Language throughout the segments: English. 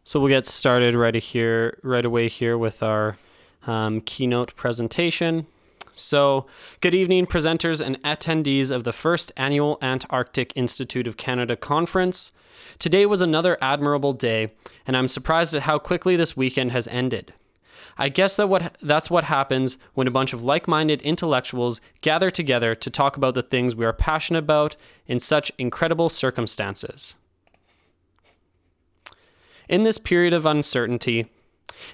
So we'll get started right away here with our keynote presentation. So good evening, presenters and attendees of the first annual Antarctic Institute of Canada Conference. Today was another admirable day, and I'm surprised at how quickly this weekend has ended. I guess that's what happens when a bunch of like-minded intellectuals gather together to talk about the things we are passionate about in such incredible circumstances. In this period of uncertainty,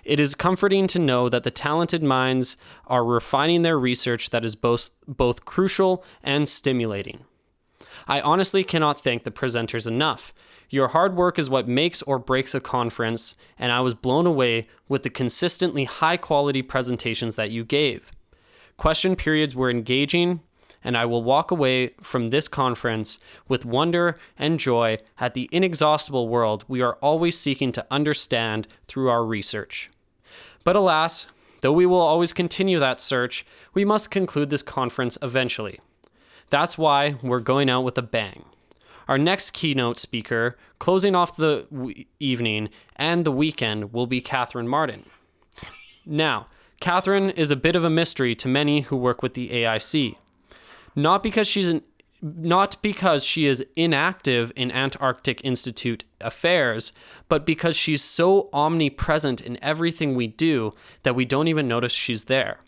it is comforting to know that the talented minds are refining their research that is both crucial and stimulating. I honestly cannot thank the presenters enough. Your hard work is what makes or breaks a conference, and I was blown away with the consistently high-quality presentations that you gave. Question periods were engaging, and I will walk away from this conference with wonder and joy at the inexhaustible world we are always seeking to understand through our research. But alas, though we will always continue that search, we must conclude this conference eventually. That's why we're going out with a bang. Our next keynote speaker, closing off the evening and the weekend, will be Mardon. Now, Catherine is a bit of a mystery to many who work with the AIC. Not because she is inactive in Antarctic Institute affairs, but because she's so omnipresent in everything we do that we don't even notice she's there.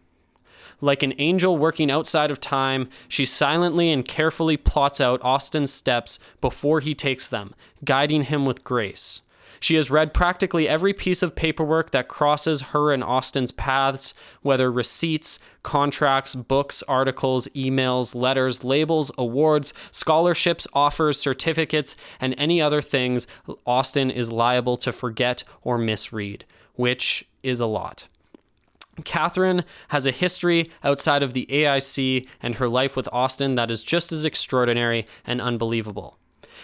Like an angel working outside of time, she silently and carefully plots out Austin's steps before he takes them, guiding him with grace. She has read practically every piece of paperwork that crosses her and Austin's paths, whether receipts, contracts, books, articles, emails, letters, labels, awards, scholarships, offers, certificates, and any other things Austin is liable to forget or misread, which is a lot. Catherine has a history outside of the AIC and her life with Austin that is just as extraordinary and unbelievable.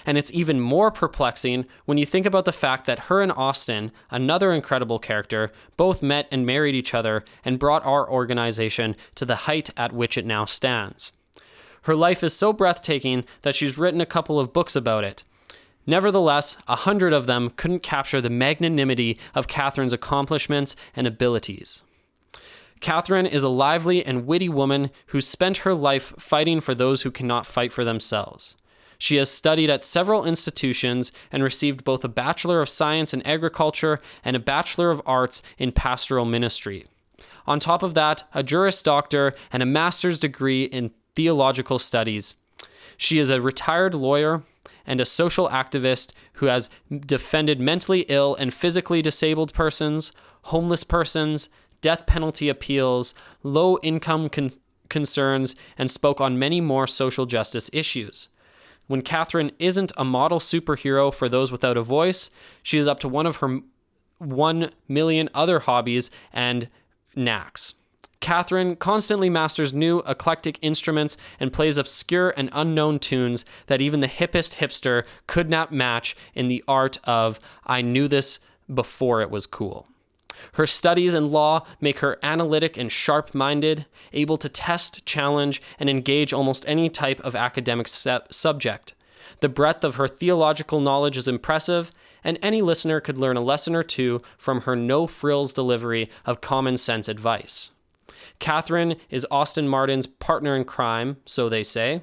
And it's even more perplexing when you think about the fact that her and Austin, another incredible character, both met and married each other and brought our organization to the height at which it now stands. Her life is so breathtaking that she's written a couple of books about it. Nevertheless, 100 of them couldn't capture the magnanimity of Catherine's accomplishments and abilities. Catherine is a lively and witty woman who spent her life fighting for those who cannot fight for themselves. She has studied at several institutions and received both a Bachelor of Science in Agriculture and a Bachelor of Arts in Pastoral Ministry. On top of that, a Juris Doctor and a Master's degree in Theological Studies. She is a retired lawyer and a social activist who has defended mentally ill and physically disabled persons, homeless persons, death penalty appeals, low-income concerns, and spoke on many more social justice issues. When Catherine isn't a model superhero for those without a voice, she is up to one of her 1 million other hobbies and knacks. Catherine constantly masters new eclectic instruments and plays obscure and unknown tunes that even the hippest hipster could not match in the art of "I knew this before it was cool." Her studies in law make her analytic and sharp-minded, able to test, challenge, and engage almost any type of academic subject. The breadth of her theological knowledge is impressive, and any listener could learn a lesson or two from her no-frills delivery of common-sense advice. Catherine is Austin Mardon's partner in crime, so they say.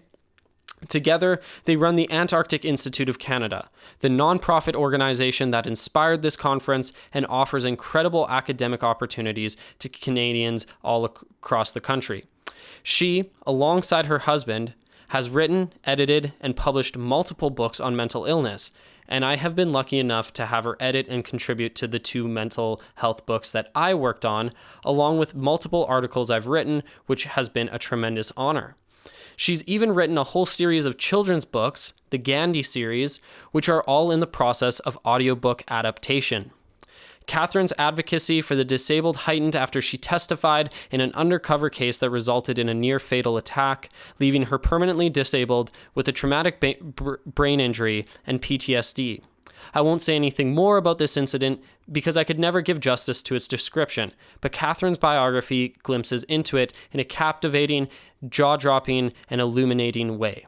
Together, they run the Antarctic Institute of Canada, the nonprofit organization that inspired this conference and offers incredible academic opportunities to Canadians all across the country. She, alongside her husband, has written, edited, and published multiple books on mental illness, and I have been lucky enough to have her edit and contribute to the 2 mental health books that I worked on, along with multiple articles I've written, which has been a tremendous honor. She's even written a whole series of children's books, the Gandhi series, which are all in the process of audiobook adaptation. Catherine's advocacy for the disabled heightened after she testified in an undercover case that resulted in a near-fatal attack, leaving her permanently disabled with a traumatic brain injury and PTSD. I won't say anything more about this incident because I could never give justice to its description, but Catherine's biography glimpses into it in a captivating, jaw-dropping, and illuminating way.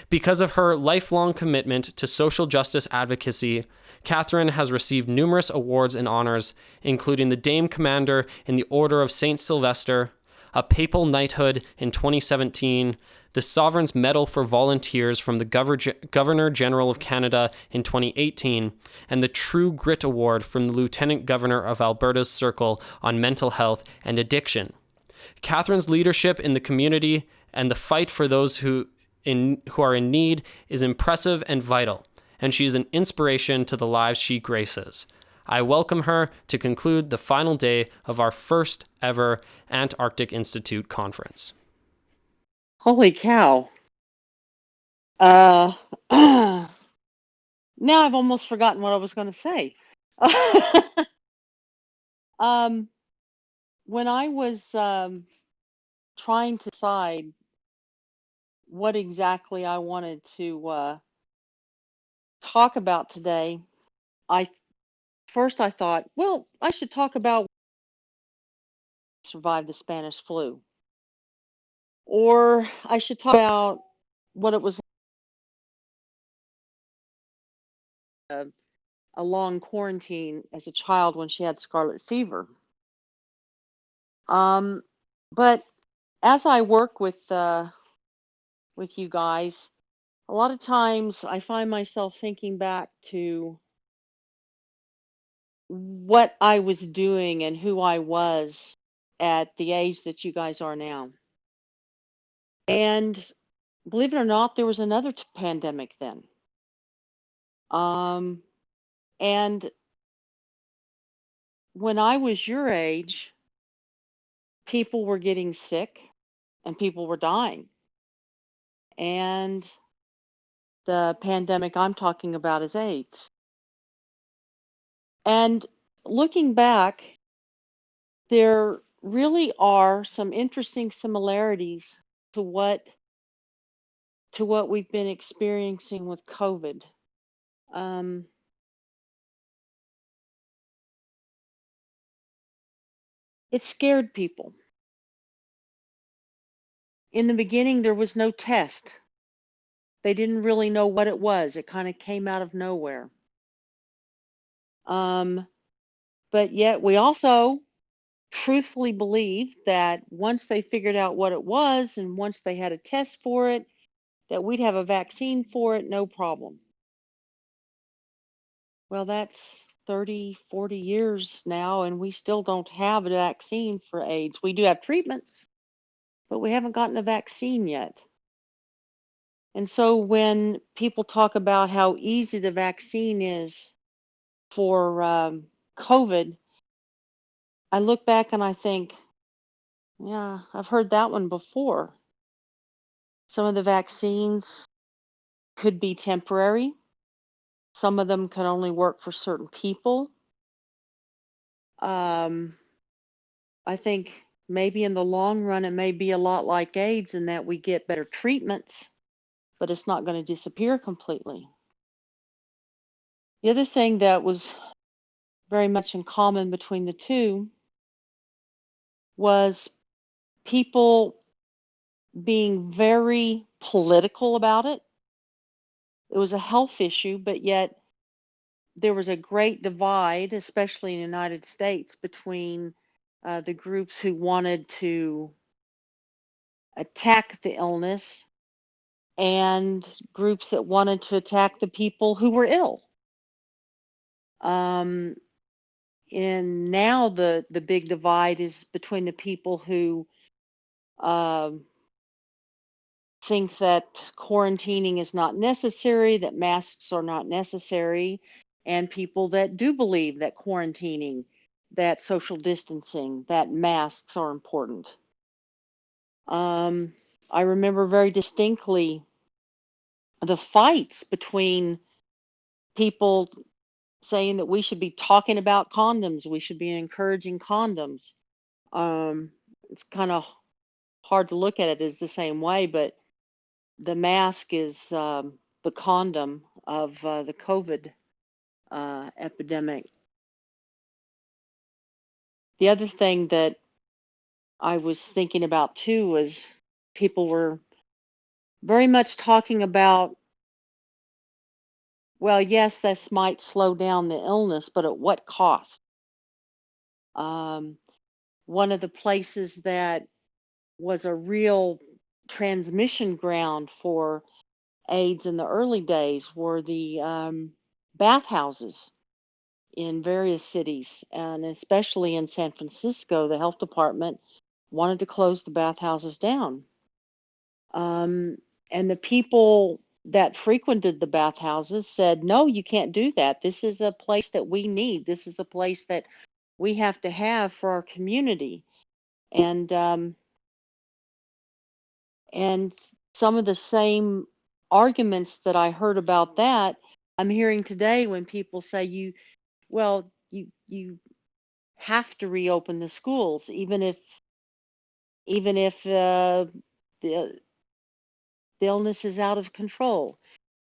Because of her lifelong commitment to social justice advocacy, Catherine has received numerous awards and honors, including the Dame Commander in the Order of St. Sylvester, a papal knighthood in 2017, the Sovereign's Medal for Volunteers from the Governor General of Canada in 2018, and the True Grit Award from the Lieutenant Governor of Alberta's Circle on Mental Health and Addiction. Catherine's leadership in the community and the fight for those who are in need is impressive and vital, and she is an inspiration to the lives she graces. I welcome her to conclude the final day of our first ever Antarctic Institute conference. Holy cow. Now I've almost forgotten what I was going to say. When I was trying to decide what exactly I wanted to talk about today, I thought, well, I should talk about survive the Spanish flu. Or I should talk about what it was like a long quarantine as a child when she had scarlet fever. But as I work with you guys, a lot of times I find myself thinking back to what I was doing and who I was at the age that you guys are now. And believe it or not, there was another pandemic then. And when I was your age, people were getting sick and people were dying. And the pandemic I'm talking about is AIDS. And looking back, there really are some interesting similarities to what we've been experiencing with COVID. It scared people. In the beginning, there was no test. They didn't really know what it was. It kind of came out of nowhere. But yet we also truthfully believed that once they figured out what it was and once they had a test for it, that we'd have a vaccine for it, no problem. Well, that's 30, 40 years now, and we still don't have a vaccine for AIDS. We do have treatments, but we haven't gotten a vaccine yet. And so when people talk about how easy the vaccine is for COVID, I look back and I think, yeah, I've heard that one before. Some of the vaccines could be temporary. Some of them can only work for certain people. I think maybe in the long run, it may be a lot like AIDS in that we get better treatments, but it's not going to disappear completely. The other thing that was very much in common between the two was people being very political about it. It was a health issue, but yet there was a great divide, especially in the United States, between the groups who wanted to attack the illness and groups that wanted to attack the people who were ill. And now the big divide is between the people who think that quarantining is not necessary, that masks are not necessary, and people that do believe that quarantining, that social distancing, that masks are important. I remember very distinctly the fights between people saying that we should be talking about condoms, we should be encouraging condoms. It's kind of hard to look at it as the same way, but the mask is the condom of the COVID epidemic. The other thing that I was thinking about too was people were very much talking about Well, yes, this might slow down the illness, but at what cost? Um, One of the places that was a real transmission ground for AIDS in the early days were the bathhouses in various cities, and especially in San Francisco, the health department wanted to close the bathhouses down. Um, and the people that frequented the bathhouses said, no, you can't do that. This is a place that we need. This is a place that we have to have for our community. And some of the same arguments that I heard about that, I'm hearing today when people say you have to reopen the schools, even if the illness is out of control.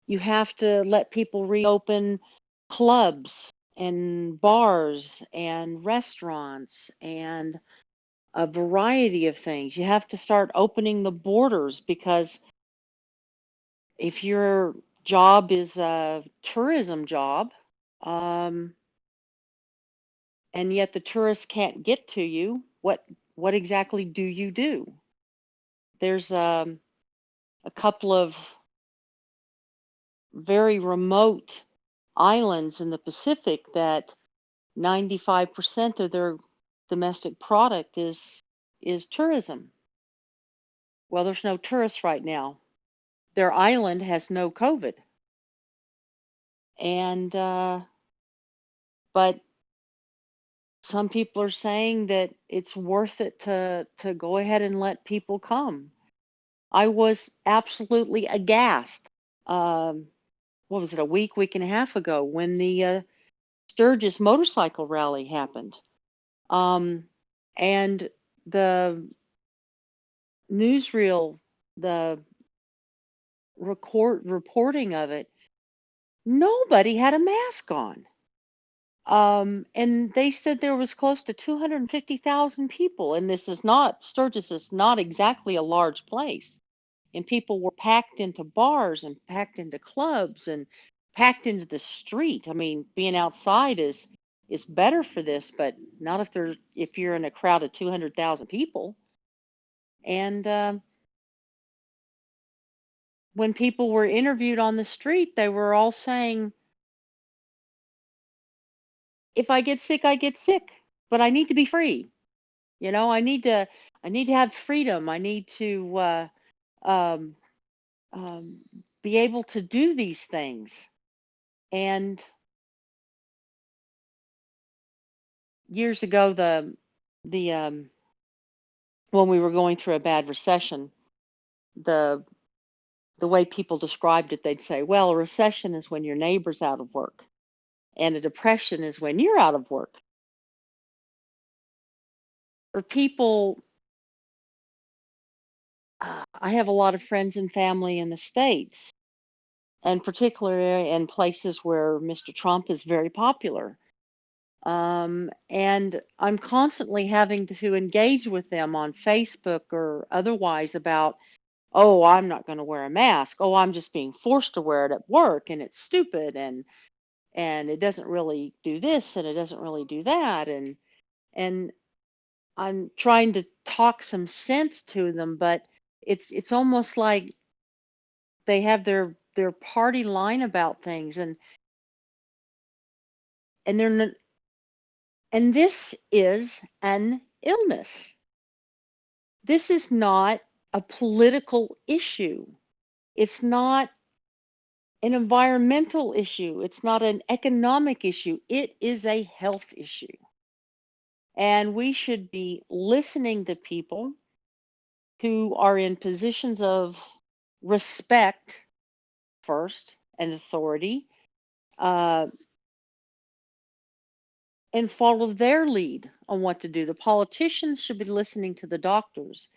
You have to let people reopen clubs and bars and restaurants and a variety of things. You have to start opening the borders, because if your job is a tourism job, um, and yet the tourists can't get to you, what exactly do you do? There's a couple of very remote islands in the Pacific that 95% of their domestic product is tourism. Well, there's no tourists right now. Their island has no COVID, and but some people are saying that it's worth it to go ahead and let people come. I was absolutely aghast. Um, what was it, a week and a half ago, when the Sturgis motorcycle rally happened, um, and the newsreel, the reporting of it, nobody had a mask on. And they said there was close to 250,000 people, and Sturgis is not exactly a large place. And people were packed into bars and packed into clubs and packed into the street. I mean, being outside is better for this, but not if you're in a crowd of 200,000 people. And when people were interviewed on the street, they were all saying, if I get sick, I get sick, but I need to be free. I need to have freedom. I need to um, um, be able to do these things. And years ago, the when we were going through a bad recession, the the way people described it, they'd say, well, a recession is when your neighbor's out of work, and a depression is when you're out of work. For people, I have a lot of friends and family in the States, and particularly in places where Mr. Trump is very popular. And I'm constantly having to engage with them on Facebook or otherwise about, oh, I'm not going to wear a mask. Oh, I'm just being forced to wear it at work, and it's stupid, and it doesn't really do this, and it doesn't really do that, and I'm trying to talk some sense to them, but it's almost like they have their party line about things, and they're not, and this is an illness. This is not a political issue. It's not an environmental issue. It's not an economic issue. It is a health issue. And we should be listening to people who are in positions of respect first and authority, uh, and follow their lead on what to do. The politicians should be listening to the doctors,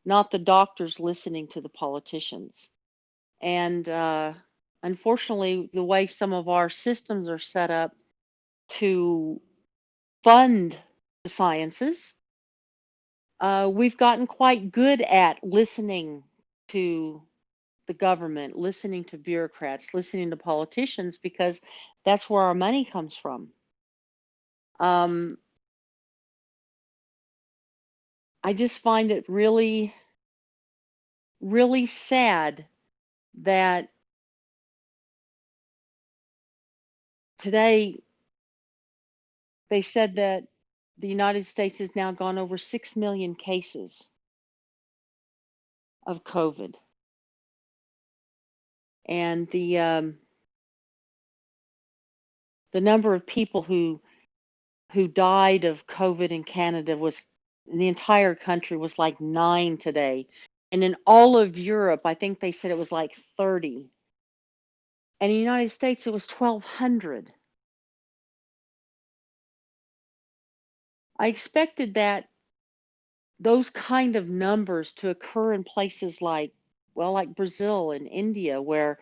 not the doctors listening to the politicians. And unfortunately, the way some of our systems are set up to fund the sciences, we've gotten quite good at listening to the government, listening to bureaucrats, listening to politicians, because that's where our money comes from. I just find it really, really sad that today they said that the United States has now gone over 6 million cases of COVID. And the number of people who died of COVID in Canada was, in the entire country, was like 9 today. And in all of Europe, I think they said it was like 30. And in the United States, it was 1,200. I expected those kind of numbers to occur in places like, well, like Brazil and India, where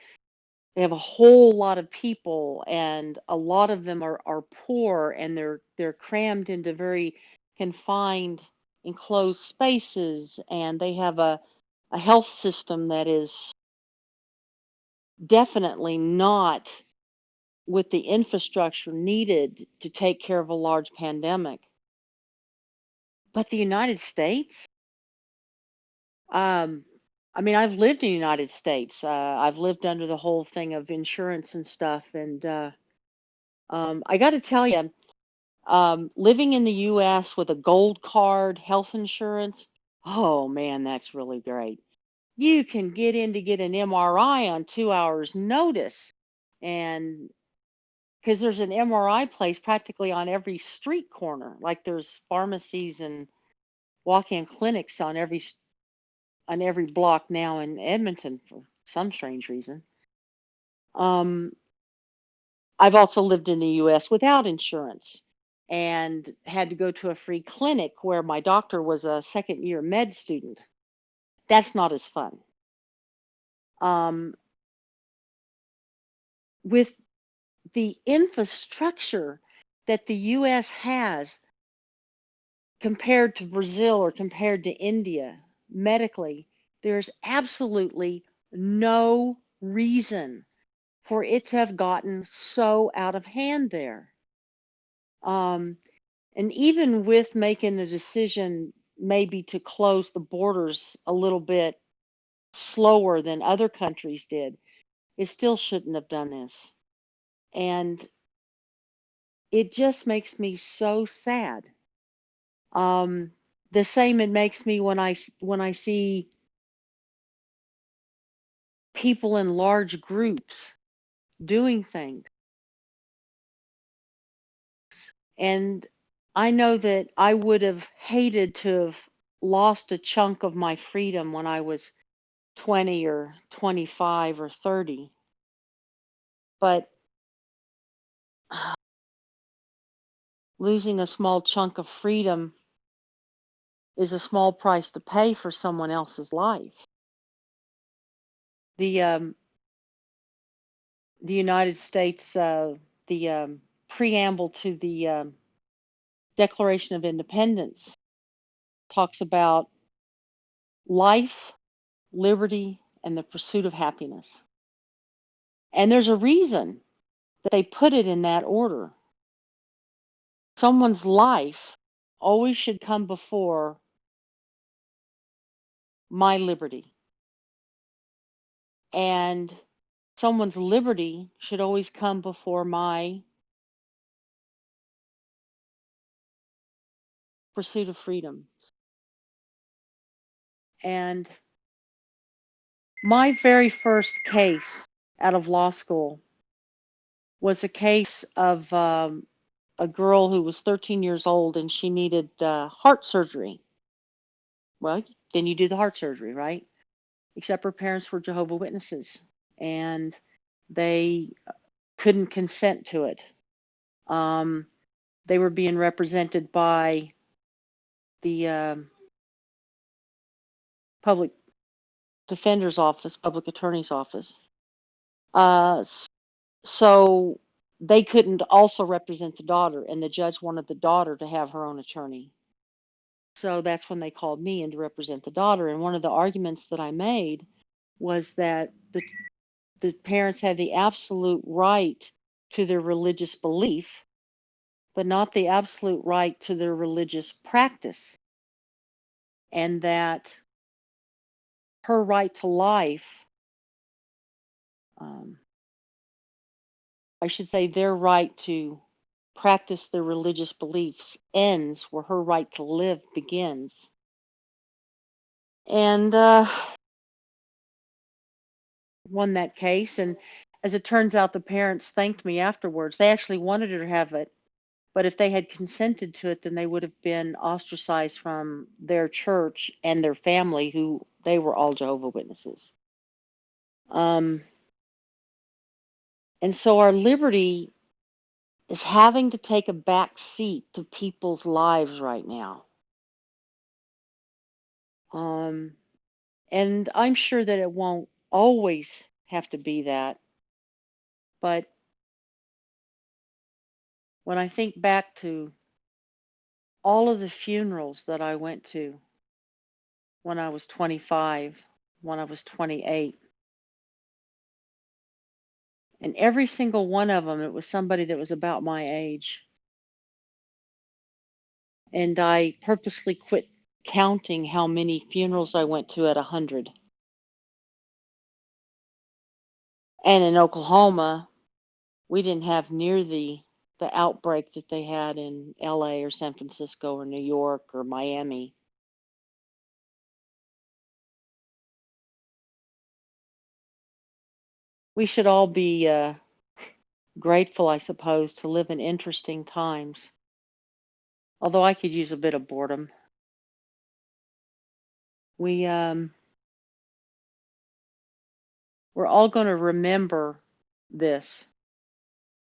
they have a whole lot of people and a lot of them are poor, and they're crammed into very confined, enclosed spaces, and they have a health system that is definitely not with the infrastructure needed to take care of a large pandemic. But the United States, I mean, I've lived in the United States. I've lived under the whole thing of insurance and stuff. And I got to tell you, living in the US with a gold card health insurance, oh man, that's really great. You can get in to get an MRI on 2 hours notice. And because there's an MRI place practically on every street corner, like there's pharmacies and walk-in clinics on every block now in Edmonton for some strange reason. I've also lived in the US without insurance and had to go to a free clinic where my doctor was a second-year med student. That's not as fun. With the infrastructure that the US has compared to Brazil or compared to India medically, there's absolutely no reason for it to have gotten so out of hand there. And even with making the decision maybe to close the borders a little bit slower than other countries did, it still shouldn't have done this. And it just makes me so sad. The same it makes me when I see people in large groups doing things. And I know that I would have hated to have lost a chunk of my freedom when I was 20 or 25 or 30. But losing a small chunk of freedom is a small price to pay for someone else's life. The United States, the preamble to the Declaration of Independence talks about life, liberty, and the pursuit of happiness. And there's a reason that they put it in that order. Someone's life always should come before my liberty. And someone's liberty should always come before my pursuit of freedom. And my very first case out of law school was a case of a girl who was 13 years old and she needed heart surgery. Well, then you do the heart surgery, right? Except her parents were Jehovah's Witnesses and they couldn't consent to it. They were being represented by the public defender's office, public attorney's office. So they couldn't also represent the daughter, and the judge wanted the daughter to have her own attorney. So that's when they called me in to represent the daughter. And one of the arguments that I made was that the parents had the absolute right to their religious belief, but not the absolute right to their religious practice. And that her right to life, I should say their right to practice their religious beliefs ends where her right to live begins. And won that case. And as it turns out, the parents thanked me afterwards. They actually wanted her to have it, but if they had consented to it, then they would have been ostracized from their church and their family, who they were all Jehovah's Witnesses. And so our liberty is having to take a back seat to people's lives right now. And I'm sure that it won't always have to be that. But when I think back to all of the funerals that I went to when I was 25, when I was 28, and every single one of them, it was somebody that was about my age. And I purposely quit counting how many funerals I went to at 100. And in Oklahoma, we didn't have near the outbreak that they had in LA or San Francisco or New York or Miami. We should all be grateful, I suppose, to live in interesting times. Although I could use a bit of boredom. We're all going to remember this.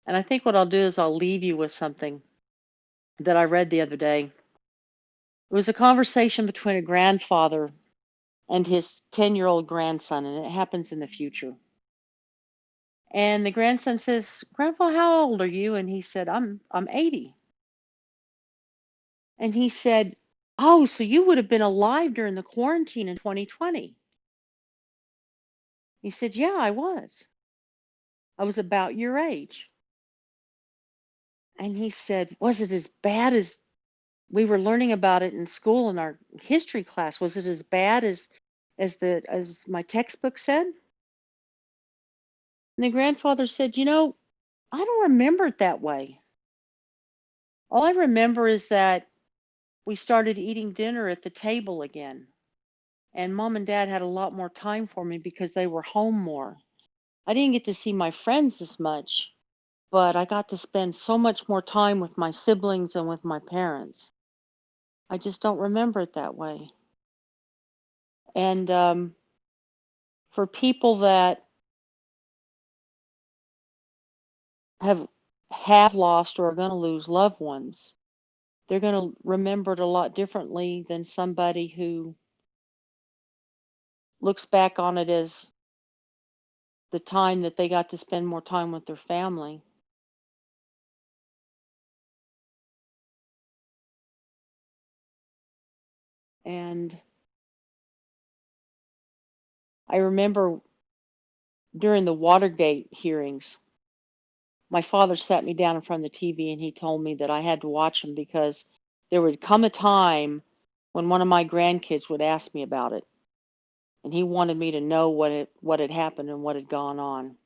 And I think what I'll do is I'll leave you with something that I read the other day. It was a conversation between a grandfather and his 10-year-old grandson, and it happens in the future. And the grandson says, "Grandpa, how old are you?" And he said, I'm 80. And he said, "Oh, so you would have been alive during the quarantine in 2020. He said, "Yeah, I was. I was about your age." And he said, "Was it as bad as we were learning about it in school in our history class? Was it as bad as my textbook said?" And the grandfather said, "I don't remember it that way. All I remember is that we started eating dinner at the table again. And mom and dad had a lot more time for me because they were home more. I didn't get to see my friends as much, but I got to spend so much more time with my siblings and with my parents. I just don't remember it that way." And for people that have lost or are going to lose loved ones, they're going to remember it a lot differently than somebody who looks back on it as the time that they got to spend more time with their family. And I remember during the Watergate hearings, my father sat me down in front of the TV and he told me that I had to watch them because there would come a time when one of my grandkids would ask me about it. And he wanted me to know what had happened and what had gone on.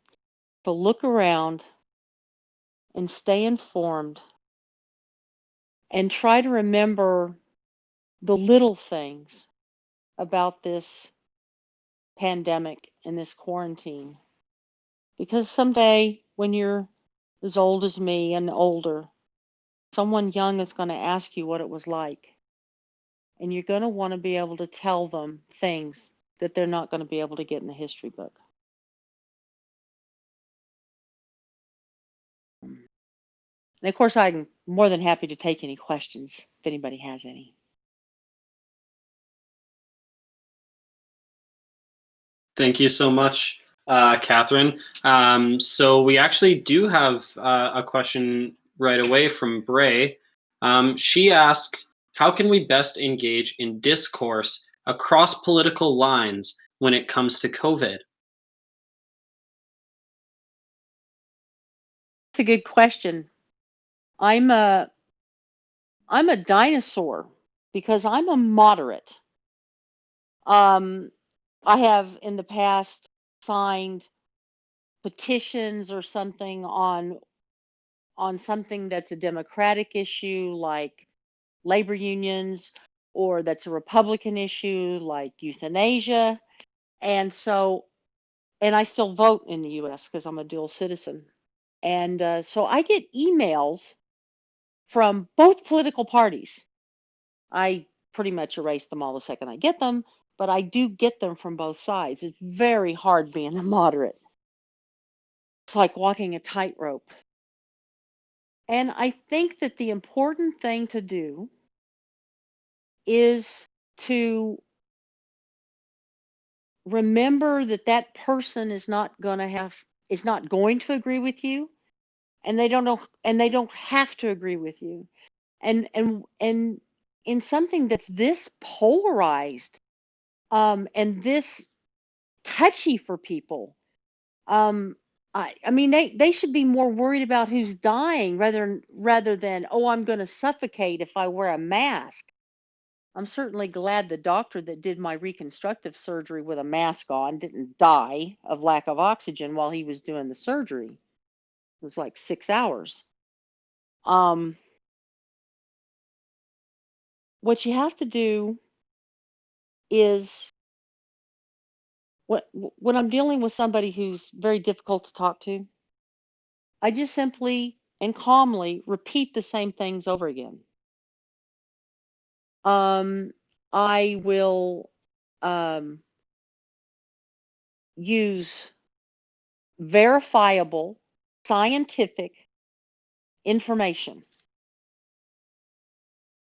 So look around and stay informed and try to remember the little things about this pandemic and this quarantine. Because someday, when you're as old as me and older, someone young is going to ask you what it was like. And you're going to want to be able to tell them things that they're not going to be able to get in the history book. And of course, I'm more than happy to take any questions if anybody has any. Thank you so much, Catherine. So we actually do have a question right away from Bray. She asked, how can we best engage in discourse across political lines when it comes to COVID? It's a good question. I'm a I'm a dinosaur because I'm a moderate. Um, I have in the past signed petitions or something on something that's a democratic issue like labor unions, or that's a Republican issue like euthanasia. And so, and I still vote in the US because I'm a dual citizen. And so I get emails from both political parties. I pretty much erase them all the second I get them, but I do get them from both sides. It's very hard being a moderate. It's like walking a tightrope. And I think that the important thing to do is to remember that that person is not going to agree with you, and they don't have to agree with you. And in something that's this polarized, and this touchy for people, um I mean they should be more worried about who's dying rather than, oh, I'm going to suffocate if I wear a mask. I'm certainly glad the doctor that did my reconstructive surgery with a mask on didn't die of lack of oxygen while he was doing the surgery. It was like 6 hours. Um, what you have to do is, when I'm dealing with somebody who's very difficult to talk to, I just simply and calmly repeat the same things over again. Um, I will use verifiable scientific information.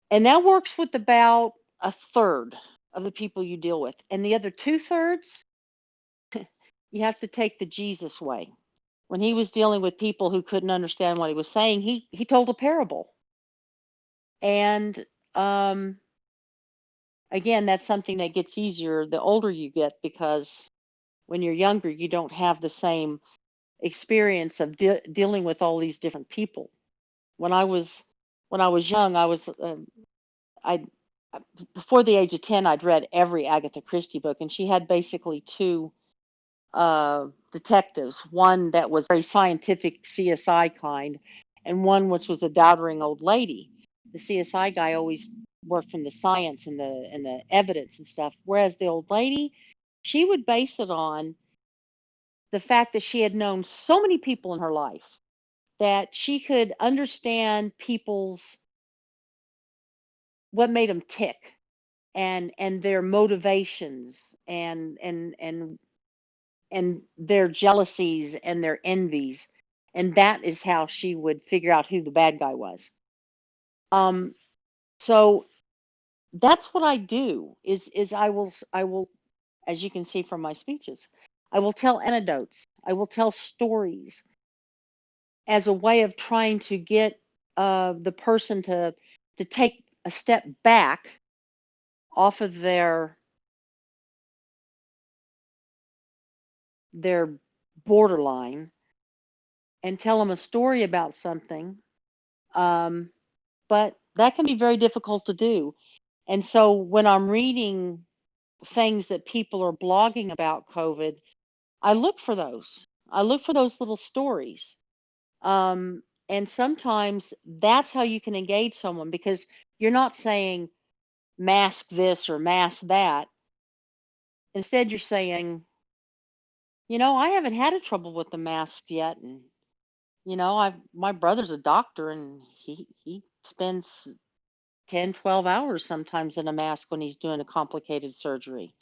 And that works with about a third of the people you deal with. And the other two-thirds, you have to take the Jesus way. When he was dealing with people who couldn't understand what he was saying, he told a parable. And um, again, that's something that gets easier the older you get, because when you're younger, you don't have the same experience of dealing with all these different people. When I was young, I before the age of 10, I'd read every Agatha Christie book, and she had basically two detectives, one that was very scientific CSI kind, and one which was a doddering old lady. The CSI guy always worked from the science and the evidence and stuff, whereas the old lady, she would base it on the fact that she had known so many people in her life that she could understand people's, what made them tick, and their motivations, and their jealousies and their envies, and that is how she would figure out who the bad guy was. um so that's what I do, is I will, as you can see from my speeches, I will tell anecdotes, I will tell stories as a way of trying to get the person to take a step back off of their borderline, and tell them a story about something. Um, but that can be very difficult to do. And so when I'm reading things that people are blogging about COVID, I look for those. I look for those little stories. And sometimes that's how you can engage someone, because you're not saying mask this or mask that. Instead, you're saying, I haven't had a trouble with the mask yet. And, my brother's a doctor, and he spends 10, 12 hours sometimes in a mask when he's doing a complicated surgery.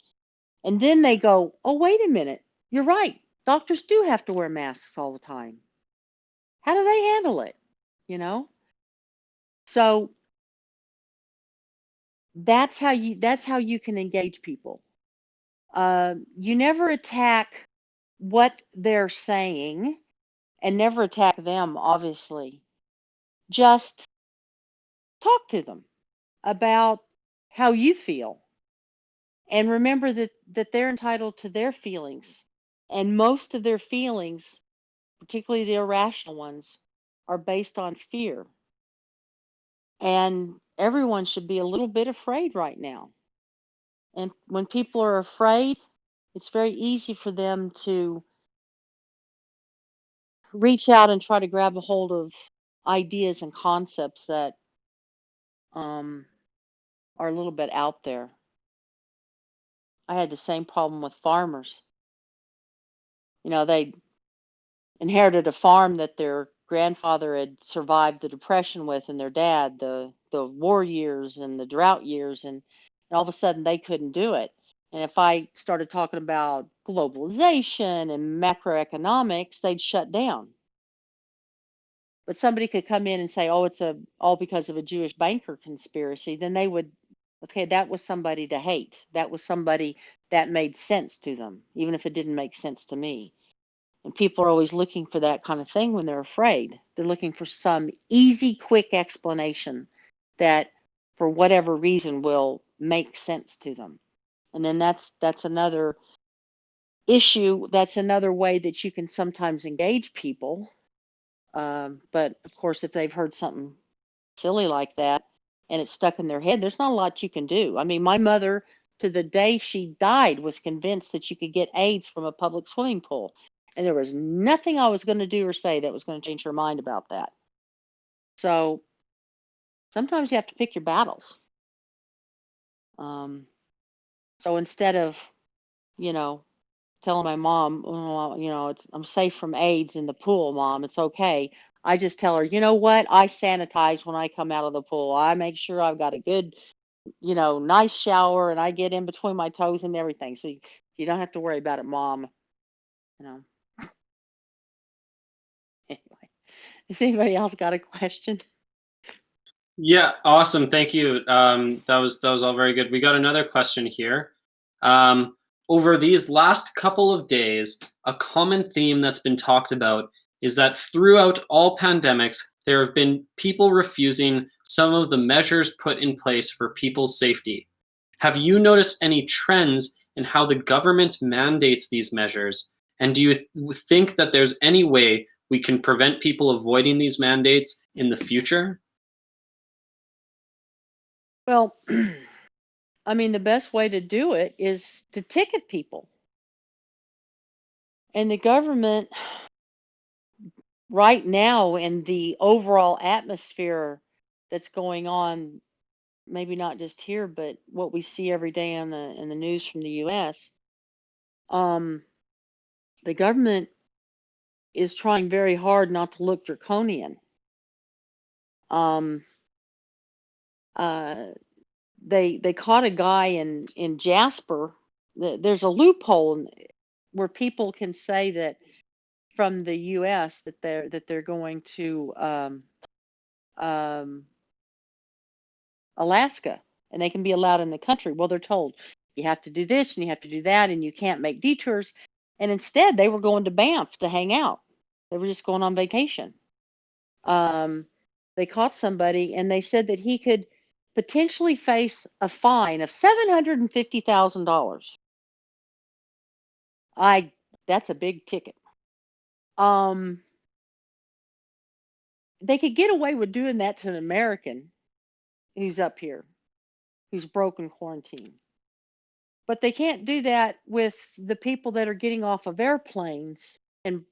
And then they go, oh, wait a minute. You're right. Doctors do have to wear masks all the time. How do they handle it? You know? So that's how you can engage people. You never attack what they're saying, and never attack them, obviously. Just talk to them about how you feel. And remember that they're entitled to their feelings. And most of their feelings, particularly the irrational ones, are based on fear. And everyone should be a little bit afraid right now. And when people are afraid, it's very easy for them to reach out and try to grab a hold of ideas and concepts that are a little bit out there. I had the same problem with farmers. They inherited a farm that their grandfather had survived the depression with, and their dad the war years and the drought years, and all of a sudden they couldn't do it. And if I started talking about globalization and macroeconomics, they'd shut down. But somebody could come in and say, oh, it's all because of a Jewish banker conspiracy, then they would, okay, that was somebody to hate. That was somebody that made sense to them, even if it didn't make sense to me. And people are always looking for that kind of thing when they're afraid. They're looking for some easy, quick explanation that, for whatever reason, will make sense to them. And then that's another issue. That's another way that you can sometimes engage people. But of course, if they've heard something silly like that and it's stuck in their head, there's not a lot you can do. I mean, my mother, to the day she died, was convinced that you could get AIDS from a public swimming pool. And there was nothing I was going to do or say that was going to change her mind about that. So sometimes you have to pick your battles. So instead of, telling my mom, oh, I'm safe from AIDS in the pool, Mom, it's okay, I just tell her, you know what? I sanitize when I come out of the pool. I make sure I've got a good, nice shower, and I get in between my toes and everything. So you don't have to worry about it, Mom. Anyway, has anybody else got a question? Yeah, awesome. Thank you. That was all very good. We got another question here. Over these last couple of days, a common theme that's been talked about is that throughout all pandemics, there have been people refusing some of the measures put in place for people's safety. Have you noticed any trends in how the government mandates these measures? And do you think that there's any way we can prevent people avoiding these mandates in the future? Well, I mean, the best way to do it is to ticket people. And the government, right now, in the overall atmosphere that's going on, maybe not just here, but what we see every day in the news from the U.S., the government is trying very hard not to look draconian. Um, they caught a guy in Jasper. There's a loophole where people can say that from the U.S. that they're going to Alaska, and they can be allowed in the country. Well, they're told you have to do this and you have to do that, and you can't make detours. And instead, they were going to Banff to hang out. They were just going on vacation. They caught somebody, and they said that he could potentially face a fine of $750,000. That's a big ticket. They could get away with doing that to an American who's up here, who's broken quarantine. But they can't do that with the people that are getting off of airplanes and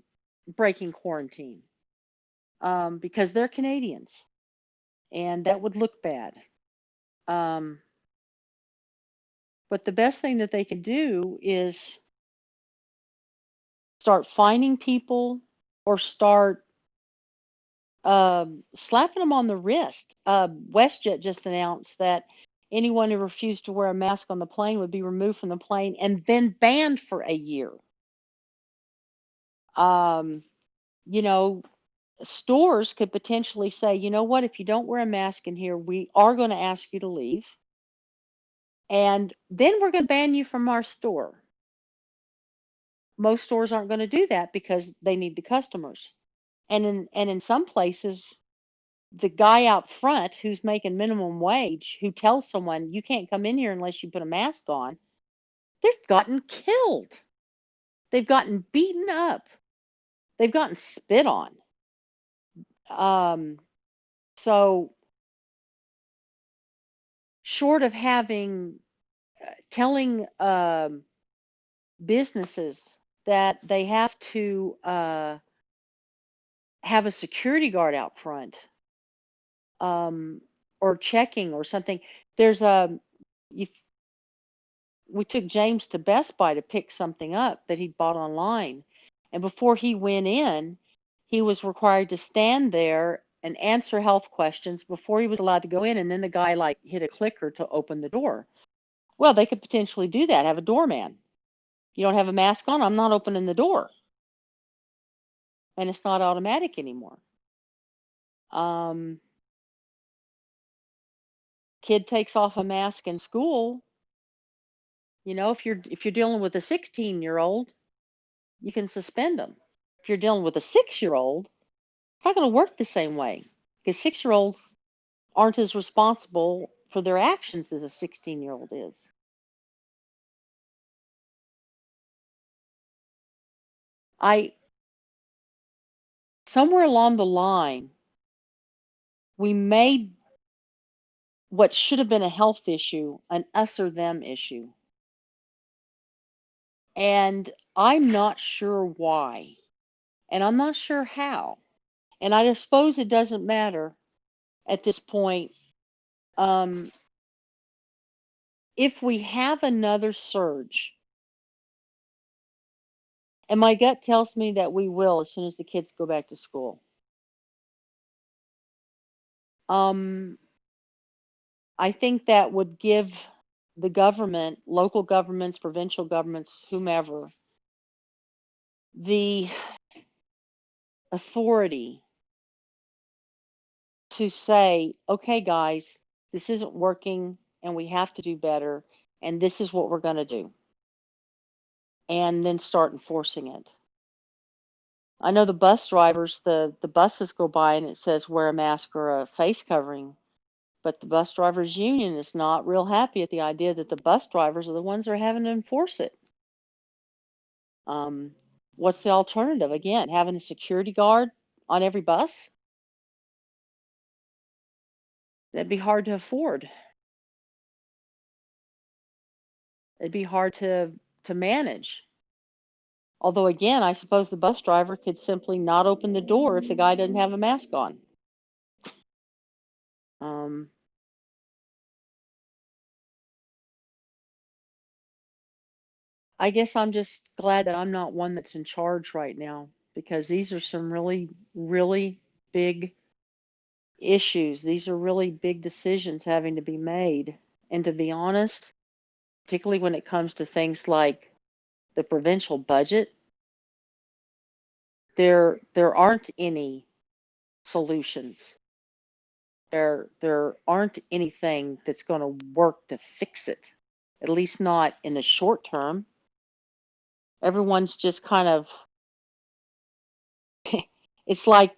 breaking quarantine, because they're Canadians, and that would look bad. But the best thing that they could do is start fining people or start slapping them on the wrist. WestJet just announced that anyone who refused to wear a mask on the plane would be removed from the plane and then banned for a year. Stores could potentially say, you know what, if you don't wear a mask in here, we are going to ask you to leave. And then we're going to ban you from our store. Most stores aren't going to do that because they need the customers. And in some places, the guy out front who's making minimum wage, who tells someone you can't come in here unless you put a mask on, they've gotten killed. They've gotten beaten up. They've gotten spit on. So short of telling businesses that they have to have a security guard out front, or checking or something. We took James to Best Buy to pick something up that he'd bought online. And before he went in, he was required to stand there and answer health questions before he was allowed to go in. And then the guy like hit a clicker to open the door. Well, they could potentially do that, have a doorman. You don't have a mask on, I'm not opening the door. And it's not automatic anymore. Kid takes off a mask in school. You know, if you're dealing with a 16-year-old, you can suspend them. If you're dealing with a 6-year-old, it's not going to work the same way, because 6-year-olds aren't as responsible for their actions as a 16-year-old is. Somewhere along the line, we made what should have been a health issue an us or them issue. And I'm not sure why. And I'm not sure how. And I suppose it doesn't matter at this point. If we have another surge, and my gut tells me that we will as soon as the kids go back to school. I think that would give the government, local governments, provincial governments, whomever, the authority to say, okay, guys, this isn't working and we have to do better, and this is what we're going to do. And then start enforcing it. I know the bus drivers, the buses go by and it says wear a mask or a face covering, but the bus drivers union is not real happy at the idea that the bus drivers are the ones that are having to enforce it. What's the alternative? Again, having a security guard on every bus? That'd be hard to afford. It'd be hard to manage. Although, again, I suppose the bus driver could simply not open the door if the guy doesn't have a mask on. I guess I'm just glad that I'm not one that's in charge right now, because these are some really, really big issues. These are really big decisions having to be made. And to be honest, particularly when it comes to things like the provincial budget, there aren't any solutions. There aren't anything that's going to work to fix it, at least not in the short term. Everyone's just kind of, it's like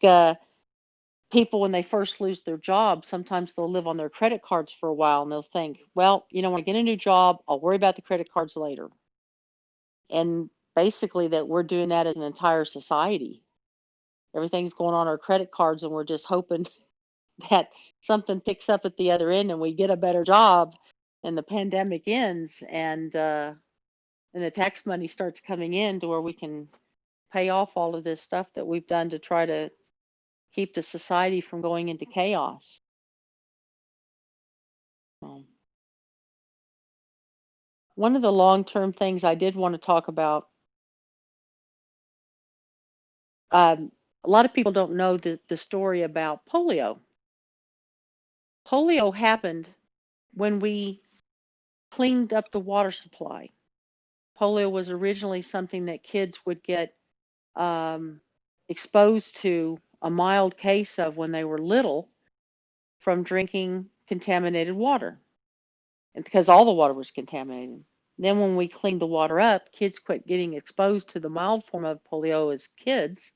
people, when they first lose their job, sometimes they'll live on their credit cards for a while and they'll think, well, when I get a new job, I'll worry about the credit cards later. And basically that we're doing that as an entire society. Everything's going on our credit cards and we're just hoping that something picks up at the other end and we get a better job and the pandemic ends and the tax money starts coming in to where we can pay off all of this stuff that we've done to try to keep the society from going into chaos. One of the long-term things I did want to talk about, a lot of people don't know the story about polio. Polio happened when we cleaned up the water supply. Polio was originally something that kids would get exposed to a mild case of when they were little from drinking contaminated water, and because all the water was contaminated. Then when we cleaned the water up, kids quit getting exposed to the mild form of polio as kids.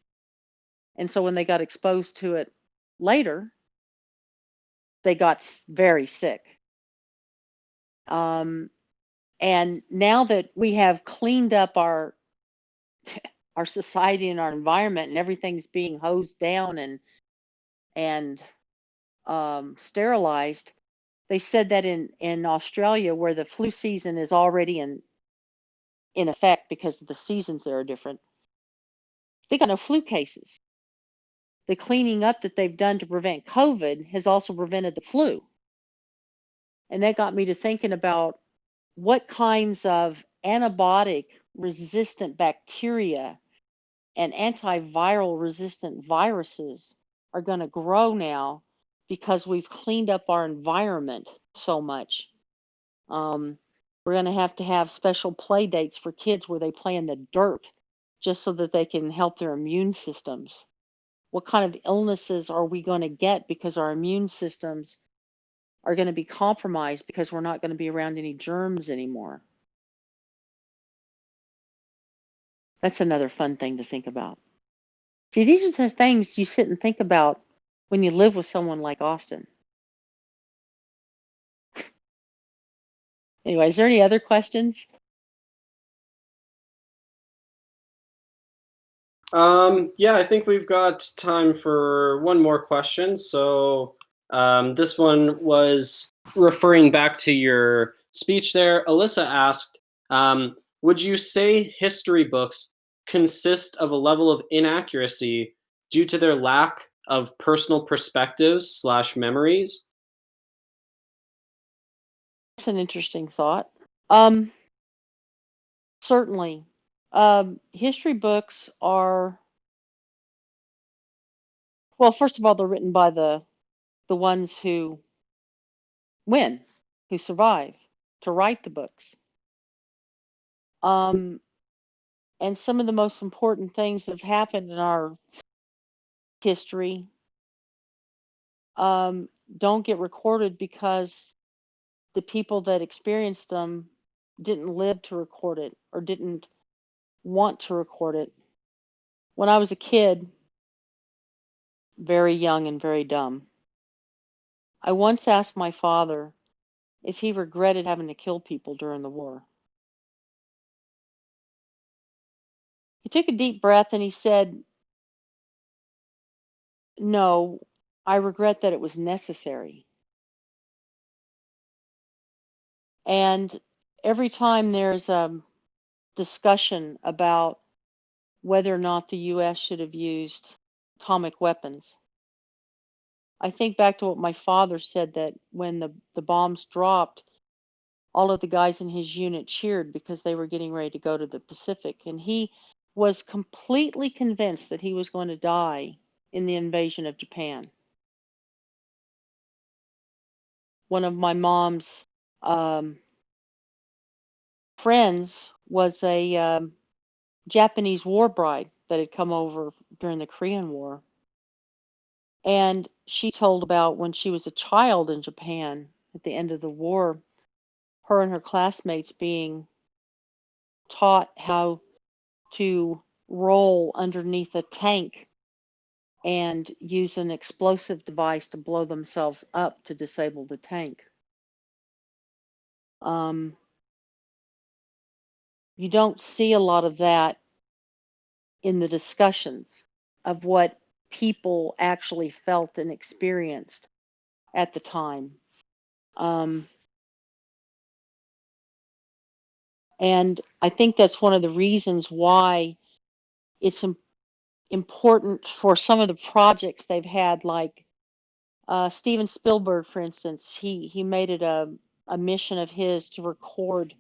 And so when they got exposed to it later, they got very sick. And now that we have cleaned up our society and our environment, and everything's being hosed down and sterilized, they said that in Australia, where the flu season is already in effect because the seasons there are different, they got no flu cases. The cleaning up that they've done to prevent COVID has also prevented the flu. And that got me to thinking about what kinds of antibiotic resistant bacteria and antiviral resistant viruses are going to grow now because we've cleaned up our environment so much. We're going to have special play dates for kids where they play in the dirt just so that they can help their immune systems. What kind of illnesses are we going to get because our immune systems are going to be compromised because we're not going to be around any germs anymore? That's another fun thing to think about. See, these are the things you sit and think about when you live with someone like Austin. Anyway, is there any other questions? Yeah, I think we've got time for one more question. So this one was referring back to your speech there. Alyssa asked, would you say history books consist of a level of inaccuracy due to their lack of personal perspectives / memories? That's an interesting thought. Certainly. History books are, well, first of all, they're written by the ones who win, who survive, to write the books. And some of the most important things that have happened in our history don't get recorded because the people that experienced them didn't live to record it or didn't want to record it. When I was a kid, very young and very dumb, I once asked my father if he regretted having to kill people during the war. He took a deep breath and he said, "No, I regret that it was necessary." And every time there's a discussion about whether or not the US should have used atomic weapons, I think back to what my father said, that when the bombs dropped, all of the guys in his unit cheered because they were getting ready to go to the Pacific. And he was completely convinced that he was going to die in the invasion of Japan. One of my mom's friends was a Japanese war bride that had come over during the Korean War. And she told about when she was a child in Japan at the end of the war, her and her classmates being taught how to roll underneath a tank and use an explosive device to blow themselves up to disable the tank. You don't see a lot of that in the discussions of what people actually felt and experienced at the time. And I think that's one of the reasons why it's important for some of the projects they've had, like Steven Spielberg, for instance. He made it a mission of his to record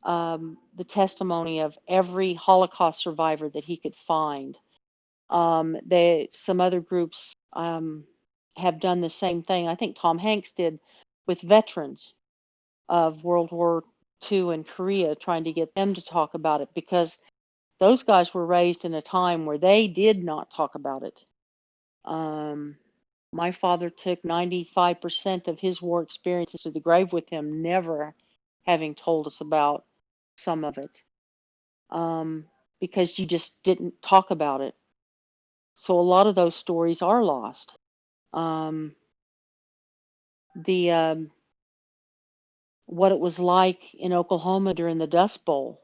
the testimony of every Holocaust survivor that he could find. Some other groups have done the same thing. I think Tom Hanks did with veterans of World War II in Korea, trying to get them to talk about it, because those guys were raised in a time where they did not talk about it. My father took 95% of his war experiences to the grave with him, never having told us about some of it, because you just didn't talk about it. So a lot of those stories are lost. The what it was like in Oklahoma during the Dust Bowl.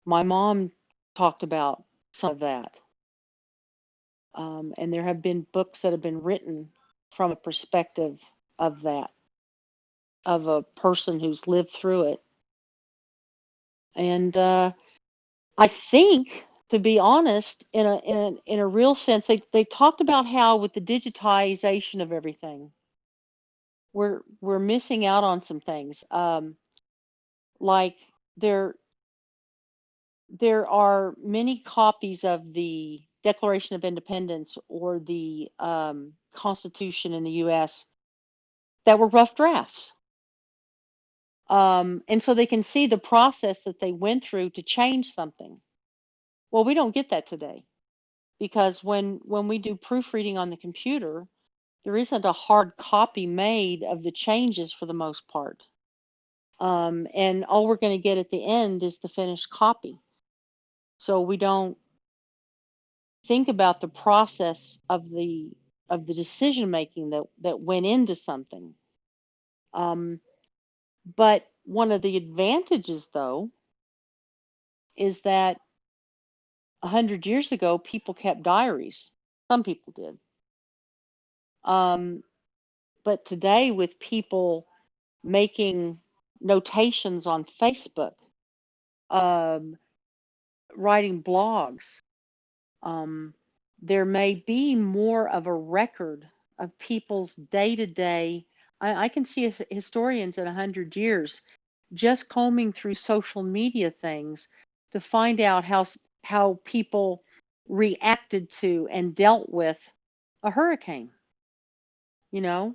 My mom talked about some of that. And there have been books that have been written from a perspective of that, of a person who's lived through it. And I think, to be honest, in a real sense, they talked about how with the digitization of everything, we're missing out on some things. Like there are many copies of the Declaration of Independence or the Constitution in the U.S. that were rough drafts. And so they can see the process that they went through to change something. Well, we don't get that today, because when we do proofreading on the computer, there isn't a hard copy made of the changes for the most part. And all we're going to get at the end is the finished copy. So we don't think about the process of the decision making that went into something. But one of the advantages, though, is that 100 years ago, people kept diaries. Some people did. But today, with people making notations on Facebook, writing blogs, there may be more of a record of people's day-to-day. I can see historians in 100 years just combing through social media things to find out how people reacted to and dealt with a hurricane. You know,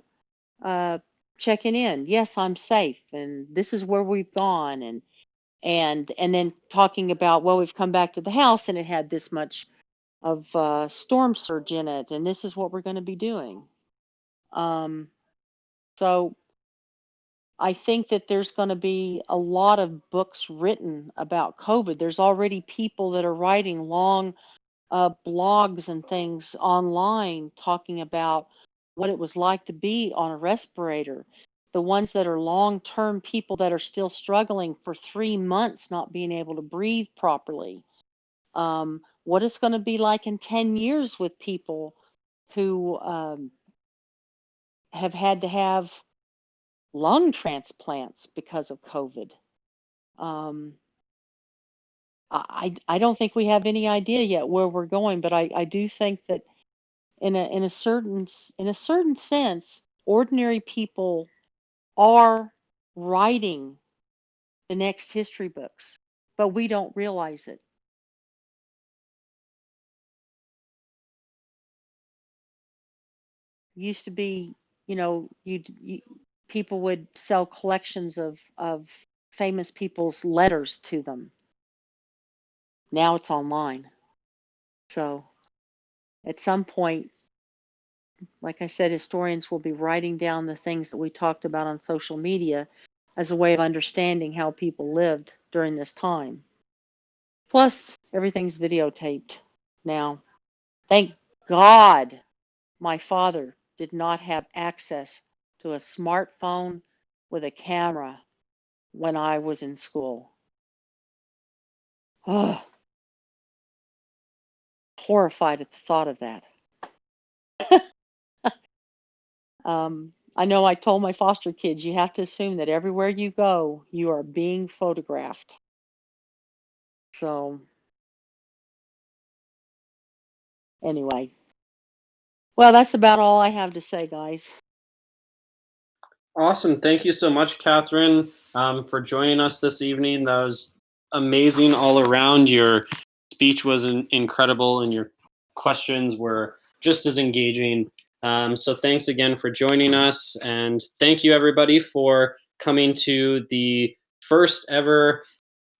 checking in. Yes, I'm safe, and this is where we've gone, and then talking about, well, we've come back to the house and it had this much of storm surge in it, and this is what we're going to be doing. So I think that there's going to be a lot of books written about COVID. There's already people that are writing long blogs and things online talking about what it was like to be on a respirator. The ones that are long-term people that are still struggling for 3 months not being able to breathe properly. What it's going to be like in 10 years with people who have had to have lung transplants because of COVID. I don't think we have any idea yet where we're going, but I do think that in a certain sense, ordinary people are writing the next history books, but we don't realize it. Used to be, people would sell collections of famous people's letters to them. Now it's online. So at some point, like I said, historians will be writing down the things that we talked about on social media as a way of understanding how people lived during this time. Plus, everything's videotaped now. Thank God my father did not have access to a smartphone with a camera when I was in school. Oh, horrified at the thought of that. I know I told my foster kids, you have to assume that everywhere you go, you are being photographed. So, anyway. Well, that's about all I have to say, guys. Awesome. Thank you so much, Catherine, for joining us this evening. That was amazing all around. Your speech was incredible, and your questions were just as engaging. So thanks again for joining us. And thank you, everybody, for coming to the first ever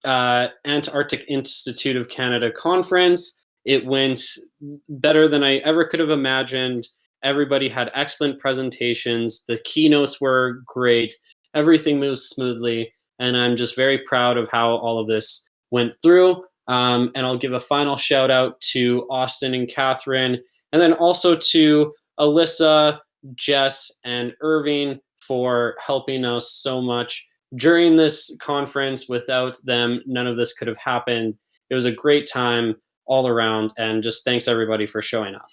Antarctic Institute of Canada conference. It went better than I ever could have imagined. Everybody had excellent presentations. The keynotes were great. Everything moves smoothly. And I'm just very proud of how all of this went through. And I'll give a final shout out to Austin and Catherine, and then also to Alyssa, Jess, and Irving for helping us so much during this conference. Without them, none of this could have happened. It was a great time all around, and just thanks everybody for showing up.